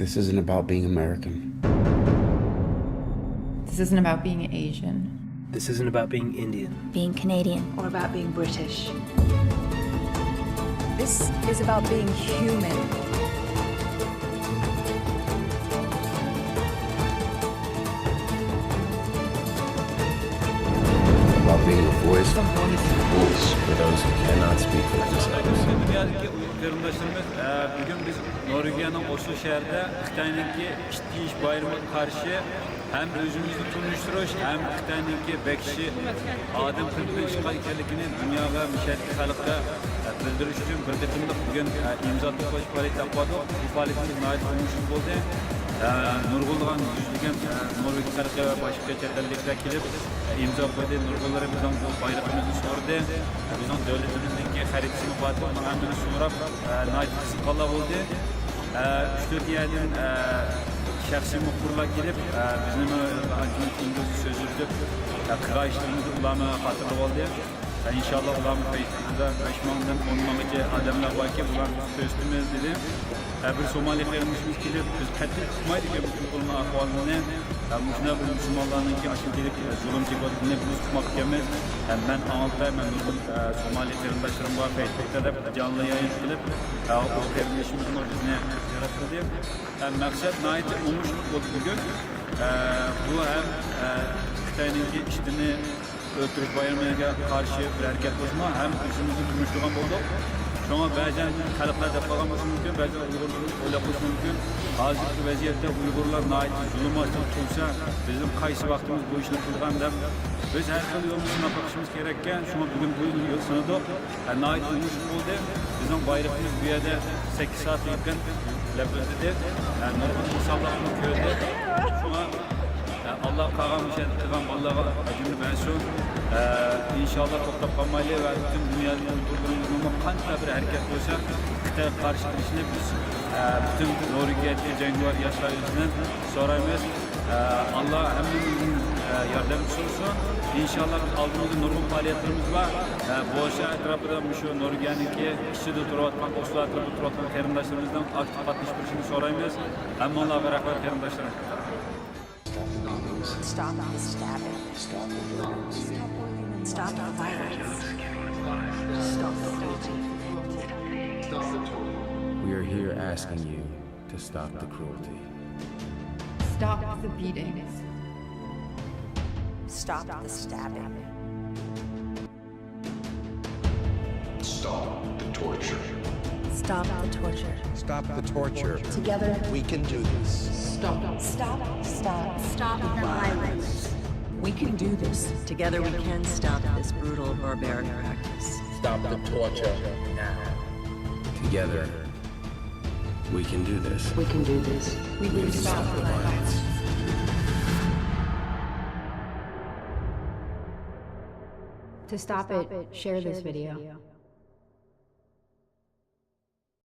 This isn't about being American. This isn't about being Asian. This isn't about being Indian. Being Canadian. Or about being British. This is about being human. About being a voice for those who cannot speak for themselves. Dünyadaki Kırımdaşlarımız bugün biz Norveç'in Oslo şehrinde Xitay'daki İş bayramına karşı hem özümüzü tunuşturuş hem Xitay'daki bekşi adım kırmızı işgal ekanligini dünya ve müşahit halkka bildiriş için bir takımda bugün imza toplaş faaliyet yapmadı. Bu faaliyetimiz nihayet konuşulmuş oldu. Nurgul'dan yüzlügen Norveç halkı ve başka çetellikler gelip imza koydu. Nurgul'lara bizden bu bayrakımızı sordu. Bizden devletimizdeki haritasını batı onun amını sorap nihayet kısıkalla oldu. 3-4 yerden şəxsi muxbirlar gelip bizim İngilizce sözlükte kıra işlerimizi ulanı hatırlı oldu. İnşallah ulanı Facebook'da 5 mandan 10 manlıcı adamlar var ki ulan sözlüğümüz dedi. Bir Somali kıyırmışımız gelip biz katil tutmaydı ki bütün kulunun ahvalini Müslüman bu Müslümanların ki aşırı gelip zulüm çekildiğini biz tutmak gelmez. Ben anlatayım, ben Somali kıyırmışlarım var Facebook'ta da canlı yayın kılıp o kıyırmışımızın orijine yarattı diye. Maksat nait olmuşluk oldu bugün. Bu hem Xitay'daki işini ötürüş bayramına karşı bir hareket bozma hem özümüzü durmuşluğun bulduk. Şu an bazen kalıplar defalanması mümkün, bazen Uygurluğu oylaması mümkün. Hazırki vaziyette Uygurlar nait zulüm açtık tutsa bizim kaysi vaktimiz bu işini kılgan da biz her türlü yolumuzuna bakışımız gerekken şu an bugün bu yıl sınıda nait olmuşluk oldu. Bizim bayrakımız bir yerde 8 saat yakın Leble'de normal insanların köyde şu an Allah kağan bir şey kılan Allah'a acını versin. İnşallah toplamayla ve bütün dünyanın Uygurluğunun kanka bir hareket olsa Xitay karşı işine biz bütün Norveç'te cengivar yaşayışından sorayımız. Allah hemimizin yardımcısı olsun. İnşallah aldığımız normal faaliyetlerimiz var. Bu aşağı etrafında şu Norveç'teki işçide duruvatman, Oslo etrafında duruvatman terimdaşlarımızdan aktif katılışını sorayımız. Hem Allah beraber terimdaşlarımız. Stop the stabbing. Stop the violence. Stop the violence. Stop the cruelty. We are here asking you to stop the cruelty. Stop the beatings. Stop the stabbing. Stop the torture. Stop the torture. Stop the torture. Together, We can do this. Stop. stop the violence. We can do this. Together we can stop this brutal, barbaric practice. Stop the torture now. Together, we can do this. We can do this. We can stop the violence. To stop it, share this video.